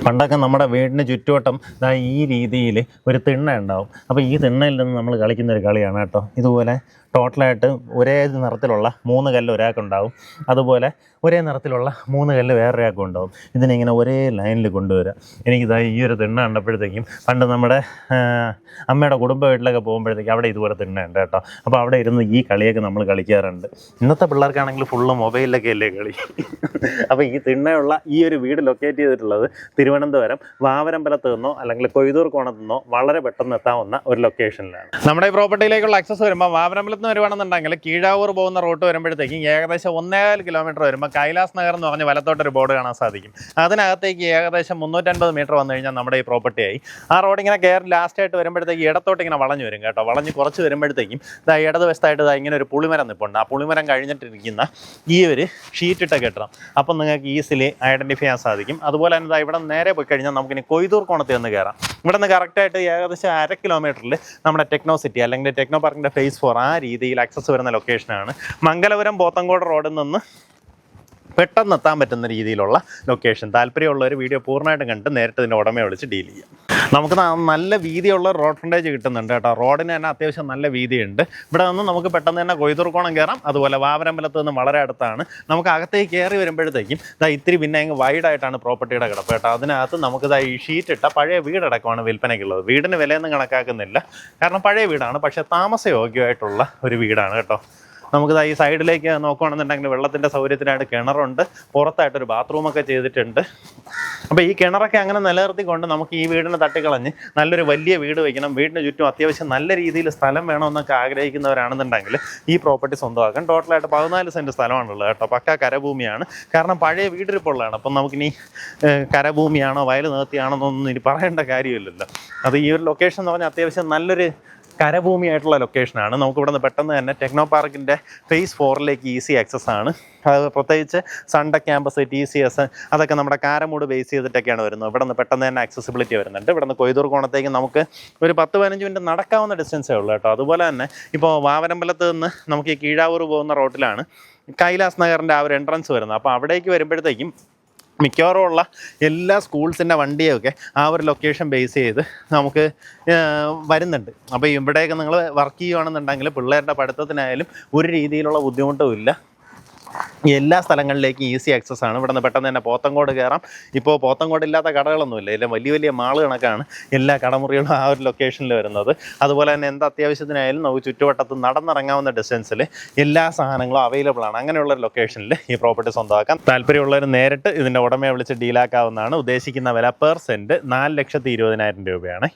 പണ്ടൊക്കെ നമ്മുടെ വീടിന് ചുറ്റുവട്ടം ഈ രീതിയിൽ ഒരു തിണ്ണ ഉണ്ടാവും. അപ്പോൾ ഈ തിണ്ണയിൽ നിന്ന് നമ്മൾ കളിക്കുന്ന ഒരു കളിയാണ് കേട്ടോ. ഇതുപോലെ ടോട്ടലായിട്ട് ഒരേ നിറത്തിലുള്ള 3 കല്ല് ഒരാൾക്കുണ്ടാവും, അതുപോലെ ഒരേ നിറത്തിലുള്ള 3 കല്ല് വേറൊരാൾക്കും ഉണ്ടാവും. ഇതിനിങ്ങനെ ഒരേ ലൈനിൽ കൊണ്ടുവരിക. എനിക്കിതാ ഈ ഒരു തിണ്ണ കണ്ടപ്പോഴത്തേക്കും പണ്ട് നമ്മുടെ അമ്മയുടെ കുടുംബ വീട്ടിലൊക്കെ പോകുമ്പോഴത്തേക്കും അവിടെ ഇതുപോലെ തിണ്ണയുണ്ട് കേട്ടോ. അപ്പോൾ അവിടെ ഇരുന്ന് ഈ കളിയൊക്കെ നമ്മൾ കളിക്കാറുണ്ട്. ഇന്നത്തെ പിള്ളേർക്കാണെങ്കിൽ ഫുള്ള് മൊബൈലിലൊക്കെ അല്ലേ കളി. അപ്പോൾ ഈ തിണ്ണയുള്ള ഈ ഒരു വീട് ലൊക്കേറ്റ് ചെയ്തിട്ടുള്ളത് തിരുവനന്തപുരം വാവരമ്പലത്ത് നിന്നോ അല്ലെങ്കിൽ കൊയ്തൂർ കോണത്ത് നിന്നോ വളരെ പെട്ടെന്ന് എത്താവുന്ന ഒരു ലൊക്കേഷനിലാണ്. നമ്മുടെ ഈ പ്രോപ്പർട്ടിയിലേക്കുള്ള ആക്സസ് വരുമ്പോൾ വാവരമ്പലത്ത് നിന്ന് വരുവാണെന്നുണ്ടെങ്കിൽ കീഴാവൂർ പോകുന്ന റൂട്ട് വരുമ്പോഴത്തേക്കും ഏകദേശം 1.25 കിലോമീറ്റർ വരുമ്പോൾ കൈലാസ് നഗർ എന്ന് പറഞ്ഞ് വലത്തോട്ടൊരു ബോർഡ് കാണാൻ സാധിക്കും. അതിനകത്തേക്ക് ഏകദേശം 350 മീറ്റർ വന്നു കഴിഞ്ഞാൽ നമ്മുടെ ഈ പ്രോപ്പർട്ടിയായി. ആ റോഡ് ഇങ്ങനെ കയറി ലാസ്റ്റായിട്ട് വരുമ്പോഴത്തേക്ക് ഇടത്തോട്ട് ഇങ്ങനെ വളഞ്ഞു വരും കേട്ടോ. വളഞ്ഞ് കുറച്ച് വരുമ്പോഴത്തേക്കും ഇടതുവശത്തായിട്ട് ഇങ്ങനെ ഒരു പുളിമരം നിൽപ്പുണ്ട്. ആ പുളിമരം കഴിഞ്ഞിട്ടിരിക്കുന്ന ഈ ഒരു ഷീറ്റിട്ട കെട്ടണം. അപ്പം നിങ്ങൾക്ക് ഈസിലി ഐഡൻറ്റിഫൈ ചെയ്യാൻ സാധിക്കും. അതുപോലെ തന്നെ ഇവിടെ നേരെ പോയി കഴിഞ്ഞാൽ നമുക്കിനി കൊയ്തൂർ കോണത്തിൽ നിന്ന് കയറാം. ഇവിടെ നിന്ന് കറക്റ്റായിട്ട് ഏകദേശം 1/2 കിലോമീറ്ററിൽ നമ്മുടെ ടെക്നോ സിറ്റി അല്ലെങ്കിൽ ടെക്നോ പാർക്കിൻ്റെ ഫേസ് 4 ആ രീതിയിൽ ആക്സസ് വരുന്ന ലൊക്കേഷനാണ്. മംഗലപുരം പോത്തങ്കോട് റോഡിൽ നിന്ന് പെട്ടെന്ന് എത്താൻ പറ്റുന്ന രീതിയിലുള്ള ലൊക്കേഷൻ. താല്പര്യമുള്ളവർ വീഡിയോ പൂർണ്ണമായിട്ടും കണ്ട് നേരിട്ട് ഇതിൻ്റെ ഉടമയെ വിളിച്ച് ഡീൽ ചെയ്യാം. നമുക്ക് നല്ല വീതിയുള്ള റോഡ് ഫ്രണ്ടേജ് കിട്ടുന്നുണ്ട് കേട്ടോ. റോഡിന് തന്നെ അത്യാവശ്യം നല്ല വീതിയുണ്ട്. ഇവിടെ നിന്ന് നമുക്ക് പെട്ടെന്ന് തന്നെ കൊയ്തൂർക്കോണം കയറാം. അതുപോലെ വാവരമ്പലത്ത് നിന്ന് വളരെ അടുത്താണ്. നമുക്ക് അകത്തേക്ക് കയറി വരുമ്പോഴത്തേക്കും ഇത്തിരി പിന്നെ അങ്ങ് വൈഡായിട്ടാണ് പ്രോപ്പർട്ടിയുടെ കിടപ്പ് കേട്ടോ. അതിനകത്ത് നമുക്ക് ഈ ഷീറ്റിട്ട പഴയ വീടടക്കമാണ് വിൽപ്പനയ്ക്കുള്ളത്. വീടിന് വിലയൊന്നും കണക്കാക്കുന്നില്ല, കാരണം പഴയ വീടാണ്, പക്ഷേ താമസയോഗ്യമായിട്ടുള്ള ഒരു വീടാണ് കേട്ടോ. നമുക്ക് ഈ സൈഡിലേക്ക് നോക്കുകയാണെന്നുണ്ടെങ്കിൽ വെള്ളത്തിൻ്റെ സൗകര്യത്തിനായിട്ട് കിണറുണ്ട്, പുറത്തായിട്ടൊരു ബാത്റൂമൊക്കെ ചെയ്തിട്ടുണ്ട്. അപ്പോൾ ഈ കിണറൊക്കെ അങ്ങനെ നിലനിർത്തിക്കൊണ്ട് നമുക്ക് ഈ വീടിനെ തട്ടിക്കളഞ്ഞ് നല്ലൊരു വലിയ വീട് വയ്ക്കണം, വീടിന് ചുറ്റും അത്യാവശ്യം നല്ല രീതിയിൽ സ്ഥലം വേണമെന്നൊക്കെ ആഗ്രഹിക്കുന്നവരാണെന്നുണ്ടെങ്കിൽ ഈ പ്രോപ്പർട്ടി സ്വന്തമാക്കാം. ടോട്ടലായിട്ട് 14 സെൻറ്റ് സ്ഥലമാണുള്ളത് കേട്ടോ. പക്ക കരഭൂമിയാണ്, കാരണം പഴയ വീടിരിപ്പുള്ളതാണ്. അപ്പം നമുക്കിനി കരഭൂമിയാണോ വയൽ നിർത്തിയാണോ എന്നൊന്നും ഇനി പറയേണ്ട കാര്യമില്ലല്ലോ. അത് ഈ ഒരു ലൊക്കേഷൻ എന്ന് പറഞ്ഞാൽ അത്യാവശ്യം നല്ലൊരു കരഭൂമിയായിട്ടുള്ള ലൊക്കേഷനാണ്. നമുക്ക് ഇവിടെ നിന്ന് പെട്ടെന്ന് തന്നെ ടെക്നോ പാർക്കിൻ്റെ ഫേസ് 4ലേക്ക് ഈസി ആക്സസ് ആണ്. അത് പ്രത്യേകിച്ച് സൺഡേ ക്യാമ്പസ്, TCS അതൊക്കെ നമ്മുടെ കാരമൂട് ബേസ് ചെയ്തിട്ടൊക്കെയാണ് വരുന്നത്. ഇവിടെ നിന്ന് പെട്ടെന്ന് തന്നെ ആക്സസിബിലിറ്റി വരുന്നുണ്ട്. ഇവിടെ നിന്ന് കൊയ്തൂർ കോണത്തേക്ക് നമുക്ക് ഒരു 10-15 മിനിറ്റ് നടക്കാവുന്ന ഡിസ്റ്റൻസേ ഉള്ളൂ കേട്ടോ. അതുപോലെ തന്നെ ഇപ്പോൾ വാവരമ്പലത്ത് നിന്ന് നമുക്ക് ഈ കീഴാവൂർ പോകുന്ന റോട്ടിലാണ് കൈലാസ് നഗറിൻ്റെ ആ ഒരു എൻട്രൻസ് വരുന്നത്. അപ്പോൾ അവിടേക്ക് വരുമ്പോഴത്തേക്കും മിക്കവാറും ഉള്ള എല്ലാ സ്കൂൾസിൻ്റെ വണ്ടിയൊക്കെ ആ ഒരു ലൊക്കേഷൻ ബേസ് ചെയ്ത് നമുക്ക് വരുന്നുണ്ട്. അപ്പോൾ ഇവിടെയൊക്കെ നിങ്ങൾ വർക്ക് ചെയ്യുകയാണെന്നുണ്ടെങ്കിൽ പിള്ളേരുടെ പഠിത്തത്തിനായാലും ഒരു രീതിയിലുള്ള ബുദ്ധിമുട്ടും ഇല്ല. എല്ലാ സ്ഥലങ്ങളിലേക്കും ഈസി ആക്സസ് ആണ്. ഇവിടെ നിന്ന് പെട്ടെന്ന് തന്നെ പോത്തങ്കോട് കയറാം. ഇപ്പോൾ പോത്തങ്കോട് ഇല്ലാത്ത കടകളൊന്നുമില്ല, എല്ലാം വലിയ വലിയ മാള് കണക്കാണ് എല്ലാ കടമുറികളും ആ ഒരു ലൊക്കേഷനിൽ വരുന്നത്. അതുപോലെ തന്നെ എന്ത് അത്യാവശ്യത്തിനായാലും നമുക്ക് ചുറ്റുവട്ടത്ത് നടന്നിറങ്ങാവുന്ന ഡിസ്റ്റൻസിൽ എല്ലാ സാധനങ്ങളും അവൈലബിൾ ആണ്. അങ്ങനെയുള്ളൊരു ലൊക്കേഷനിൽ ഈ പ്രോപ്പർട്ടി സ്വന്തമാക്കാം. താല്പര്യമുള്ളവർ നേരിട്ട് ഇതിൻ്റെ ഉടമയെ വിളിച്ച് ഡീലാക്കാവുന്നതാണ്. ഉദ്ദേശിക്കുന്ന വില പെർ സെൻറ്റ് 4,20,000 രൂപയാണ്.